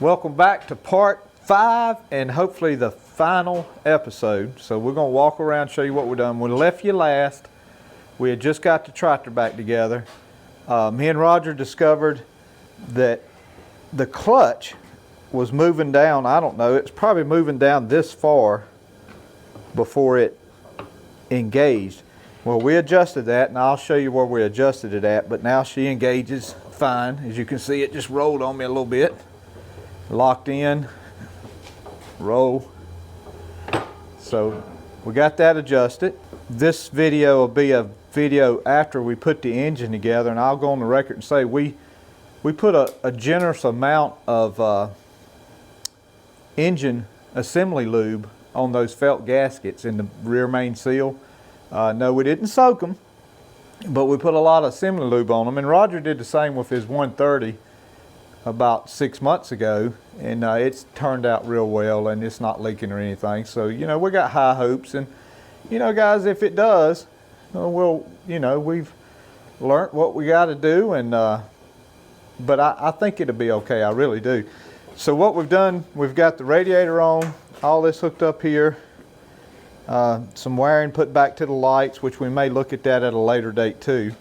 Welcome back to part 5 and hopefully the final episode. So we're going to walk around and show you what we've done. We left you last. We had just got the tractor back together. Me and Roger discovered that the clutch was moving down. I don't know, it's probably moving down this far before it engaged. Well, we adjusted that, and I'll show you where we adjusted it at, but now she engages fine. As you can see, it just rolled on me a little bit. Locked in, roll. So we got that adjusted. This video will be a video after we put the engine together, and I'll go on the record and say we put a generous amount of engine assembly lube on those felt gaskets in the rear main seal. No, we didn't soak them, but we put a lot of assembly lube on them, and Roger did the same with his 130 about 6 months ago, and it's turned out real well, and it's not leaking or anything. So, you know, we got high hopes, and, you know, guys, if it does, well, you know, we've learned what we got to do, and but I think it'll be okay. I really do. So what we've done, we've got the radiator on, all this hooked up here. Some wiring put back to the lights, which we may look at that at a later date too.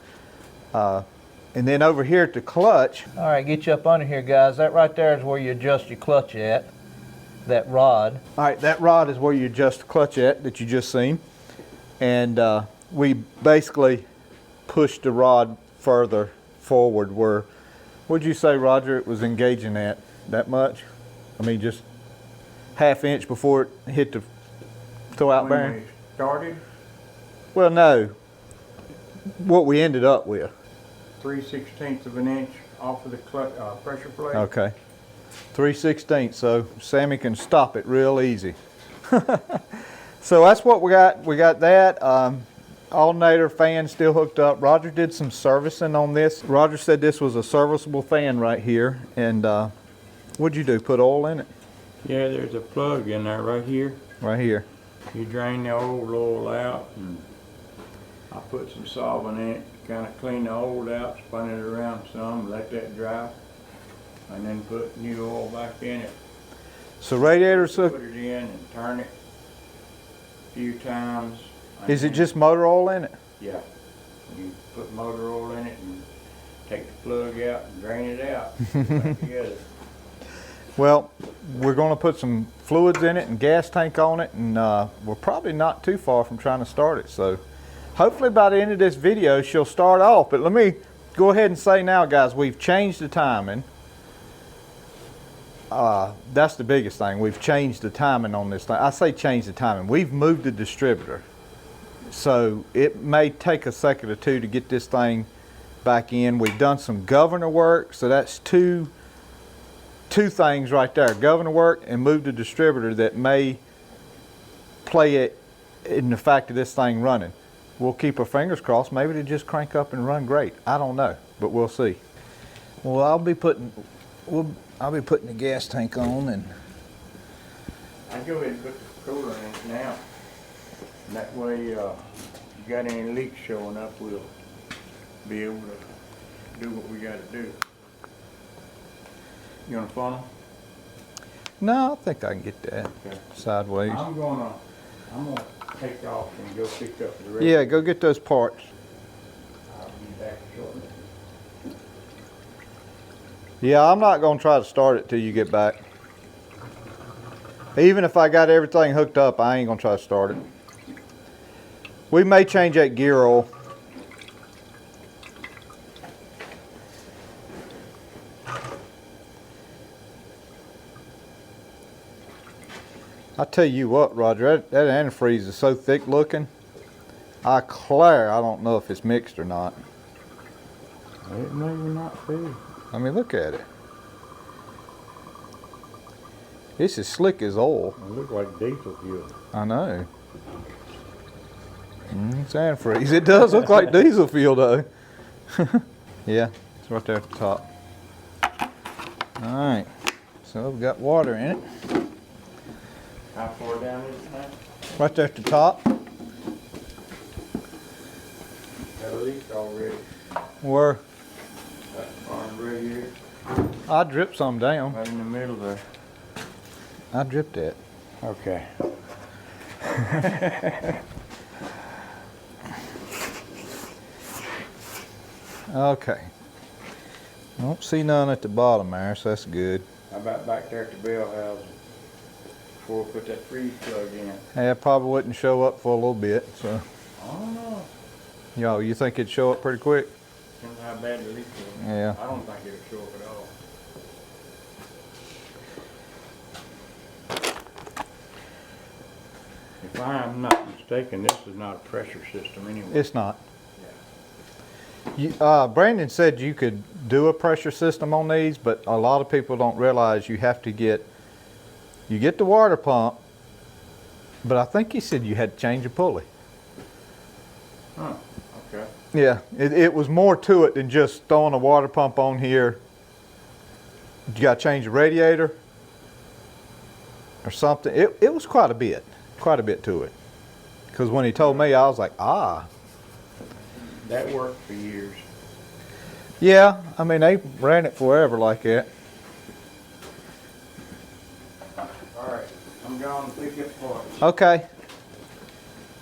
And then over here at the clutch. All right, get you up under here, guys. That right there is where you adjust your clutch at, that rod. All right, that rod is where you adjust the clutch at that you just seen. And we basically pushed the rod further forward where, what'd you say, Roger, it was engaging at? That much? I mean, just ½ inch before it hit the throw-out bearing? When we started? Well, no. What we ended up with. 3/16 of an inch off of the pressure plate. Okay. 3/16, so Sammy can stop it real easy. So that's what we got. We got that. Alternator fan still hooked up. Roger did some servicing on this. Roger said this was a serviceable fan right here. And what'd you do? Put oil in it? Yeah, there's a plug in there right here. Right here. You drain the old oil out, and I put some solvent in it, kind of clean the old out, spun it around some, let that dry, and then put new oil back in it. So radiators hooked. Put it in and turn it a few times. Is it just motor oil in it? Yeah. You put motor oil in it and take the plug out and drain it out. Back together. Well, we're going to put some fluids in it and gas tank on it, and we're probably not too far from trying to start it. So hopefully by the end of this video she'll start off. But let me go ahead and say now, guys, we've changed the timing. That's the biggest thing. We've changed the timing on this thing. I say change the timing. We've moved the distributor. So it may take a second or two to get this thing back in. We've done some governor work, so that's two things right there, governor work and move the distributor, that may play it in the fact of this thing running. We'll keep our fingers crossed. Maybe it'll just crank up and run great. I don't know, but we'll see. Well, I'll be putting the gas tank on, and I'll go ahead and put the cooler in it now. And that way, if you got any leaks showing up, we'll be able to do what we got to do. You want a funnel? no, I think I can get that Okay. sideways. I'm gonna take off and go pick up the rest. Yeah, go get those parts. I'll be back shortly. Yeah, I'm not going to try to start it till you get back. Even if I got everything hooked up, I ain't going to try to start it. We may change that gear oil. I tell you what, Roger, that antifreeze is so thick looking. I declare, I don't know if it's mixed or not. It may not be. I mean, look at it. It's as slick as oil. It looks like diesel fuel. I know. It's antifreeze. It does look like diesel fuel, though. Yeah, it's right there at the top. All right, so we've got water in it. How far down is it now? Right there at the top. Got a leak already. Where? That farm right here. I dripped some down. Right in the middle there. I dripped that. Okay. Okay. I don't see none at the bottom there, so that's good. How about back there at the bell house before we put that freeze plug in? Yeah, it probably wouldn't show up for a little bit, so. I don't know. Yo, you think it'd show up pretty quick? Depends how bad the leak is. Yeah. I don't think it'll show up at all. If I'm not mistaken, this is not a pressure system anyway. It's not. Brandon said you could do a pressure system on these, but a lot of people don't realize you have to get the water pump, but I think he said you had to change the pulley. Huh, okay. Yeah, it was more to it than just throwing a water pump on here. You got to change the radiator or something. It was quite a bit to it. Because when he told me, I was like, ah. That worked for years. Yeah, I mean, they ran it forever like that. All right, I'm going to pick up parts. Okay.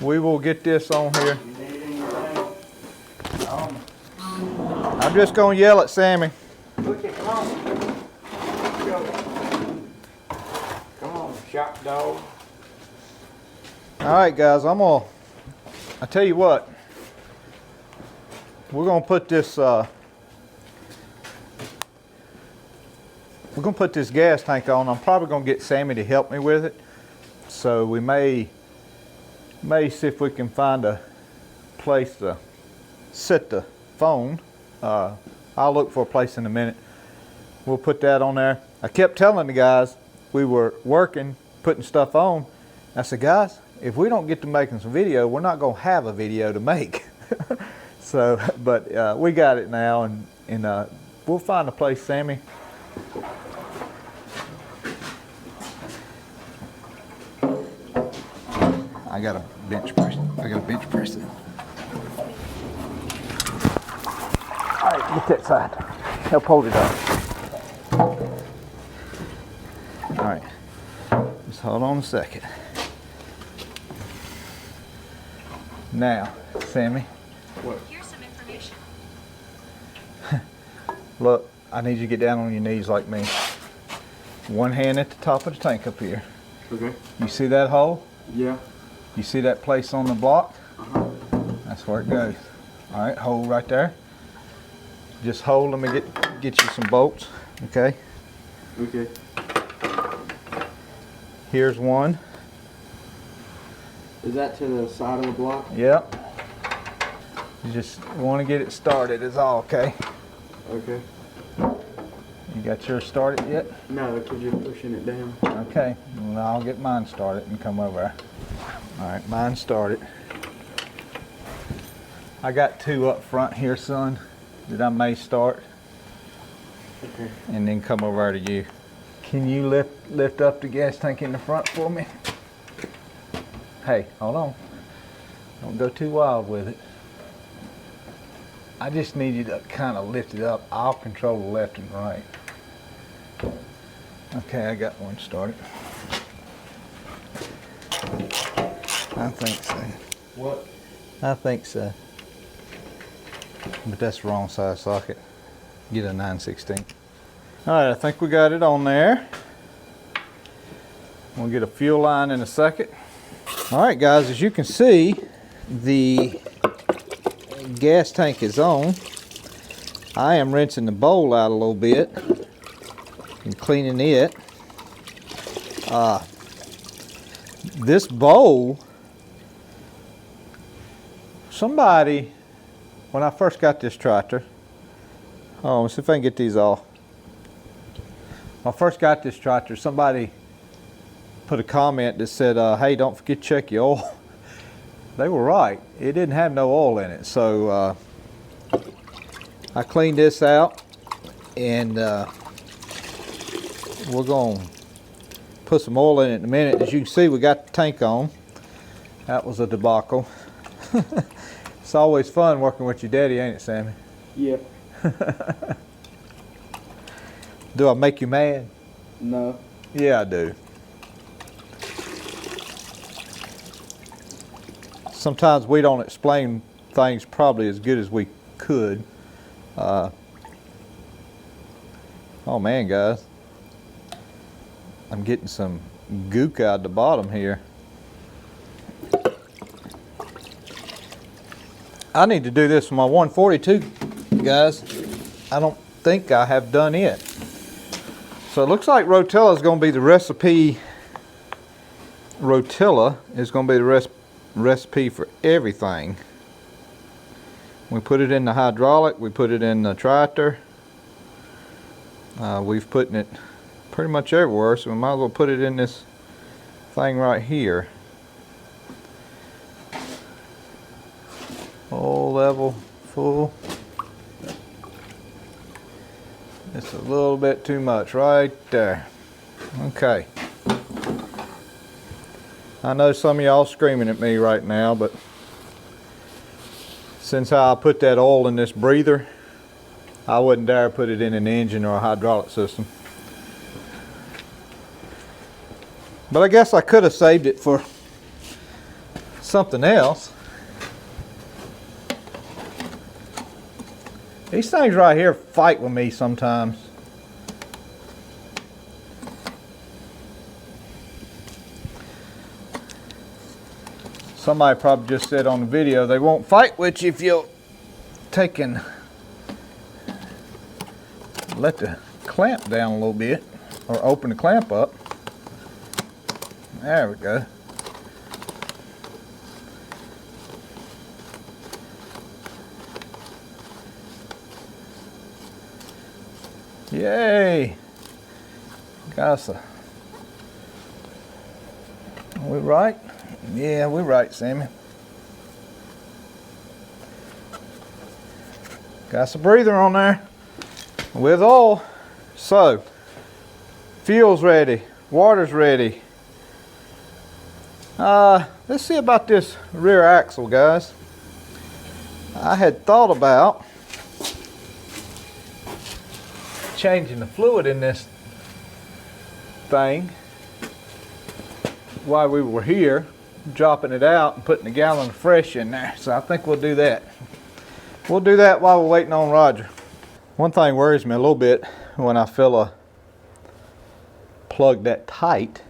We will get this on here. You need anything? I'm just going to yell at Sammy. Look at, come on. Go. Come on, shop dog. All right, guys, I tell you what. We're going to put this, we're going to put this gas tank on. I'm probably going to get Sammy to help me with it. So we may see if we can find a place to set the phone. I'll look for a place in a minute. We'll put that on there. I kept telling the guys, we were working, putting stuff on. I said, guys, if we don't get to making some video, we're not going to have a video to make. So, but we got it now, and we'll find a place, Sammy. I got a bench press. I got a bench press it. All right, get that side. Help hold it up. All right, just hold on a second. Now, Sammy. What? Here's some information. Look, I need you to get down on your knees like me. One hand at the top of the tank up here. Okay. You see that hole? Yeah. You see that place on the block? Uh-huh. That's where it goes. All right, hold right there. Just hold. Let me get you some bolts. Okay. Okay. Here's one. Is that to the side of the block? Yep. You just want to get it started is all, okay? Okay. You got yours started yet? No, because you're pushing it down. Okay. Well, I'll get mine started and come over. All right, mine started. I got two up front here, son, that I may start. Okay. And then come over to you. Can you lift up the gas tank in the front for me? Hey, hold on. Don't go too wild with it. I just need you to kind of lift it up. I'll control the left and right. Okay, I got one started. I think so. What? I think so. But that's the wrong size socket. Get a 9/16. All right, I think we got it on there. We'll get a fuel line in a second. All right, guys, as you can see, the gas tank is on. I am rinsing the bowl out a little bit and cleaning it. This bowl, somebody, when I first got this tractor, let's see if I can get these off. When I first got this tractor, somebody put a comment that said, hey, don't forget to check your oil. They were right. It didn't have no oil in it. So I cleaned this out, and we're going to put some oil in it in a minute. As you can see, we got the tank on. That was a debacle. It's always fun working with your daddy, ain't it, Sammy? Yep. Do I make you mad? No. Yeah, I do. Sometimes we don't explain things probably as good as we could. Oh man, guys. I'm getting some gook out the bottom here. I need to do this for my 142, guys. I don't think I have done it. So it looks like Rotella is going to be the recipe. Rotella is going to be the recipe for everything. We put it in the hydraulic, we put it in the tractor. We've put it pretty much everywhere, so we might as well put it in this thing right here. All level, full. It's a little bit too much right there. Okay. I know some of y'all screaming at me right now, but since I put that oil in this breather, I wouldn't dare put it in an engine or a hydraulic system. But I guess I could have saved it for something else. These things right here fight with me sometimes. Somebody probably just said on the video they won't fight with you if you'll take and let the clamp down a little bit, or open the clamp up. There we go. Yay! Got are we right? Yeah, we're right, Sammy. Got some breather on there with oil. So, fuel's ready, water's ready. Let's see about this rear axle, guys. I had thought about changing the fluid in this thing while we were here, dropping it out and putting a gallon of fresh in there. So I think we'll do that. We'll do that while we're waiting on Roger. One thing worries me a little bit when I fill a plug that tight,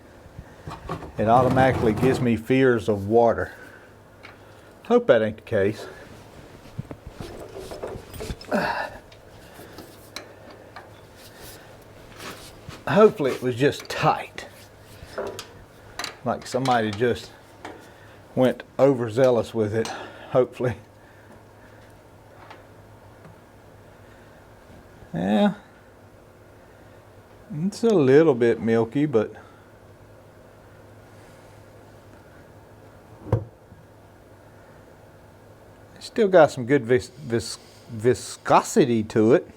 it automatically gives me fears of water. Hope that ain't the case. Hopefully it was just tight. Like somebody just went overzealous with it, hopefully. Yeah, it's a little bit milky, but it's still got some good viscosity to it.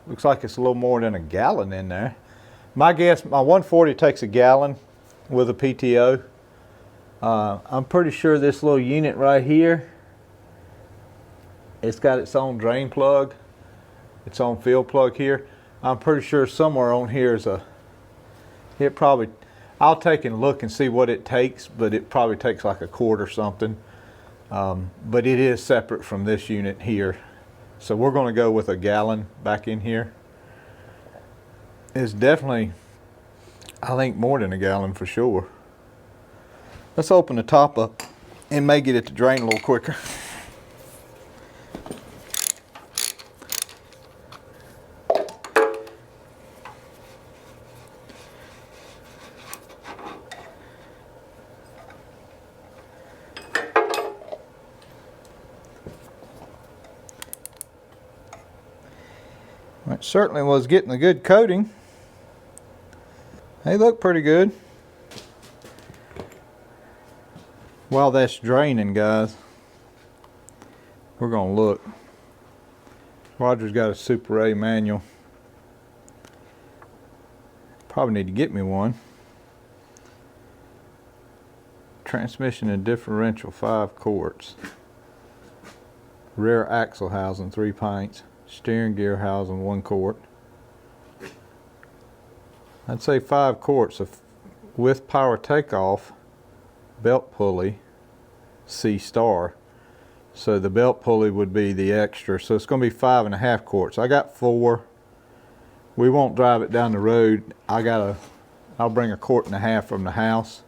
Looks like it's a little more than a gallon in there. My guess, my 140 takes a gallon with a PTO. I'm pretty sure this little unit right here, it's got its own drain plug, its own fill plug here. I'm pretty sure somewhere on here is it probably, I'll take and look and see what it takes, but it probably takes like a quart or something. But it is separate from this unit here. So we're going to go with a gallon back in here. It's definitely, I think, more than a gallon for sure. Let's open the top up and may get it to drain a little quicker. It certainly was getting a good coating. They look pretty good. While that's draining, guys, we're gonna look. Roger's got a Super A manual. Probably need to get me one. Transmission and differential 5 quarts. Rear axle housing 3 pints. Steering gear housing 1 quart. I'd say 5 quarts of with power takeoff, belt pulley, C star. So the belt pulley would be the extra. So it's going to be 5.5 quarts. I got 4. We won't drive it down the road. I'll bring 1.5 quarts from the house.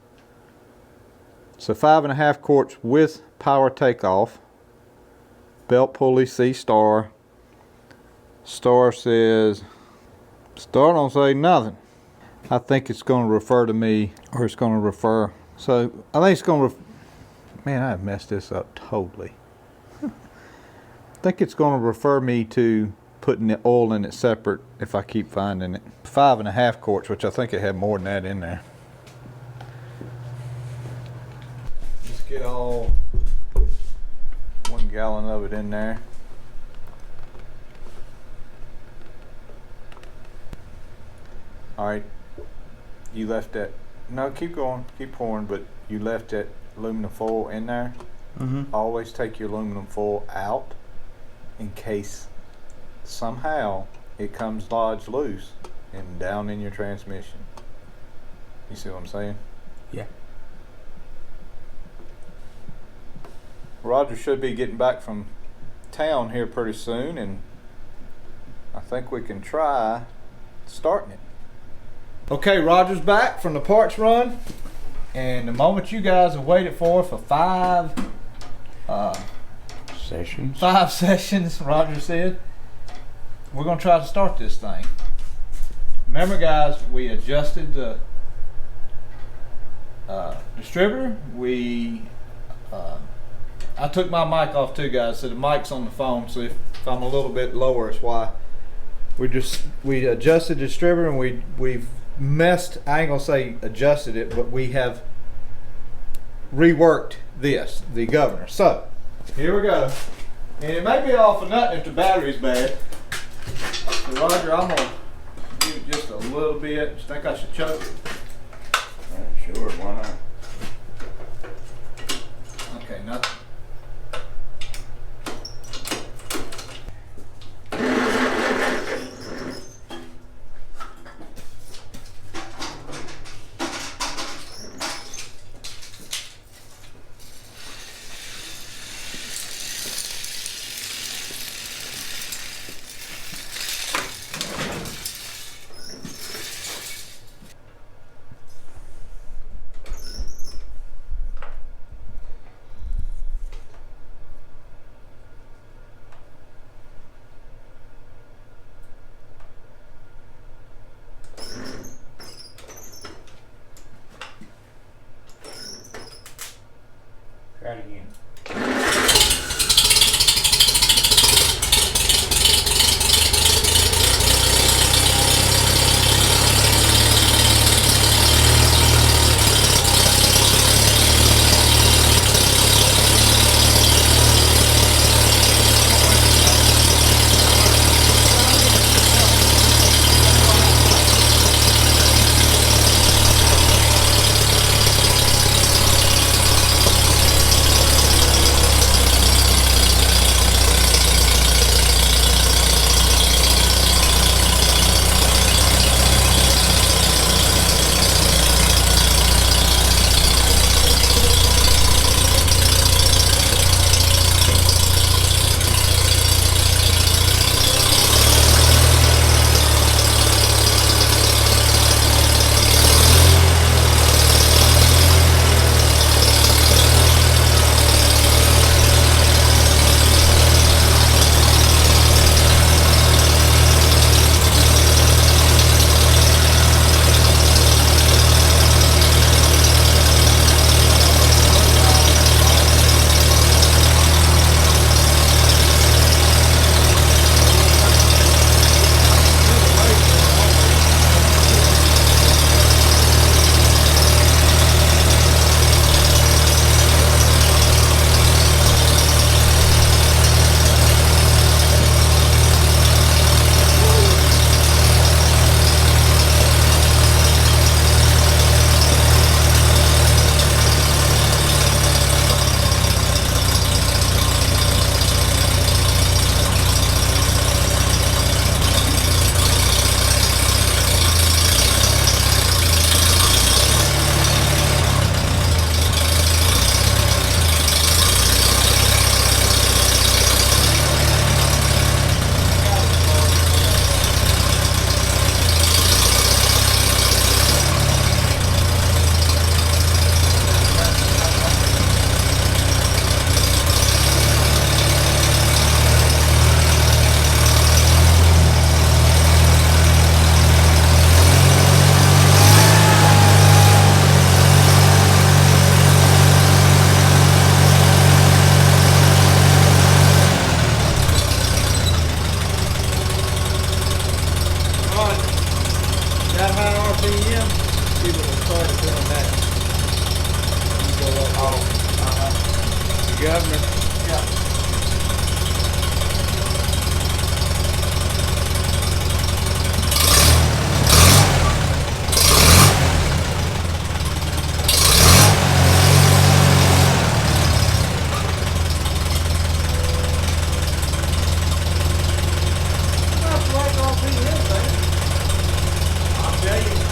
So 5.5 quarts with power takeoff, belt pulley, C star. Star don't say nothing. I think it's going to refer to me, or it's going to refer. So I think it's going to, man, I've messed this up totally. I think it's going to refer me to putting the oil in it separate if I keep finding it. 5.5 quarts, which I think it had more than that in there. Just get all 1 gallon of it in there. All right, you left that, no, keep going, keep pouring, but you left that aluminum foil in there. Always take your aluminum foil out in case somehow it comes lodged loose and down in your transmission. You see what I'm saying? Yeah. Roger should be getting back from town here pretty soon, and I think we can try starting it. Okay, Roger's back from the parts run, and the moment you guys have waited for 5 Sessions. 5 sessions, Roger said, we're going to try to start this thing. Remember, guys, we adjusted the distributor. I took my mic off too, guys, so the mic's on the phone, so if I'm a little bit lower, it's why. We adjusted the distributor, and we've messed, I ain't gonna say adjusted it, but we have reworked the governor. So here we go, and it may be all for nothing if the battery's bad. So Roger, I'm gonna give it just a little bit. Just think I should choke it? Sure, why not? Okay, nothing. Governor. I'll tell you.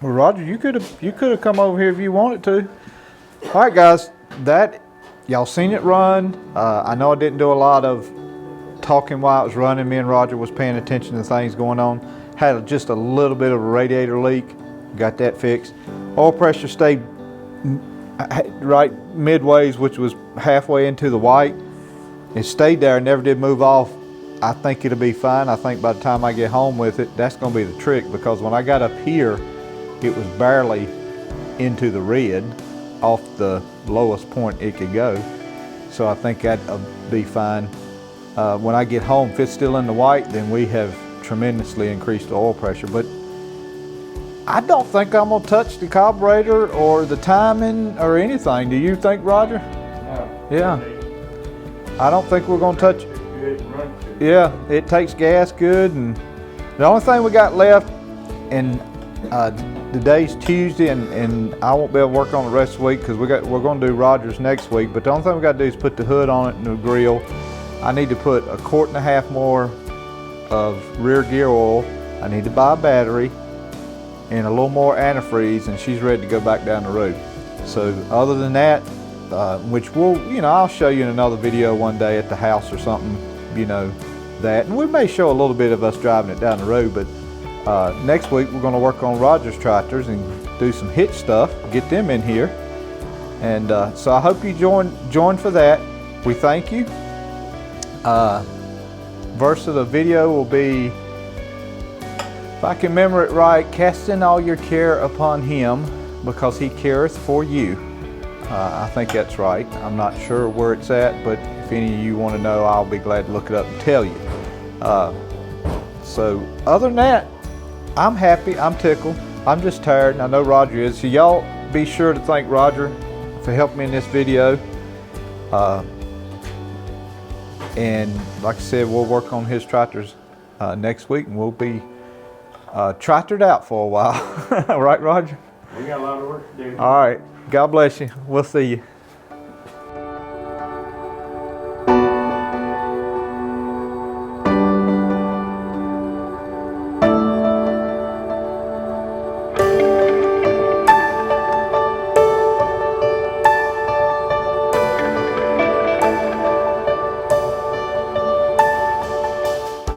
Well, Roger, you could have come over here if you wanted to. All right, guys, that y'all seen it run. I know I didn't do a lot of talking while it was running. Me and Roger was paying attention to things going on. Had just a little bit of a radiator leak. Got that fixed. Oil pressure stayed right midways, which was halfway into the white. It stayed there, never did move off. I think it'll be fine. I think by the time I get home with it, that's going to be the trick, because when I got up here, it was barely into the red off the lowest point it could go. So I think that'll be fine. When I get home, if it's still in the white, then we have tremendously increased the oil pressure. But I don't think I'm gonna touch the carburetor or the timing or anything. Do you think, Roger? No. Yeah. I don't think we're gonna touch it. Good run to. Yeah, it takes gas good, and the only thing we got left, and today's Tuesday, and I won't be able to work on the rest of the week because we're going to do Rogers next week. But the only thing we got to do is put the hood on it and the grill. I need to put 1.5 quarts more of rear gear oil. I need to buy a battery and a little more antifreeze, and she's ready to go back down the road. So other than that, which we'll, I'll show you in another video one day at the house or something, that, and we may show a little bit of us driving it down the road. But next week we're going to work on Rogers tractors and do some hitch stuff, get them in here. And so I hope you join for that. We thank you. Verse of the video will be, if I can remember it right, casting all your care upon him because he careth for you. I think that's right. I'm not sure where it's at, but if any of you want to know, I'll be glad to look it up and tell you. So other than that, I'm happy, I'm tickled, I'm just tired, and I know Roger is. So y'all be sure to thank Roger for helping me in this video. And like I said, we'll work on his tractors next week, and we'll be tractored out for a while. Right, Roger? We got a lot of work to do. All right, God bless you. We'll see you.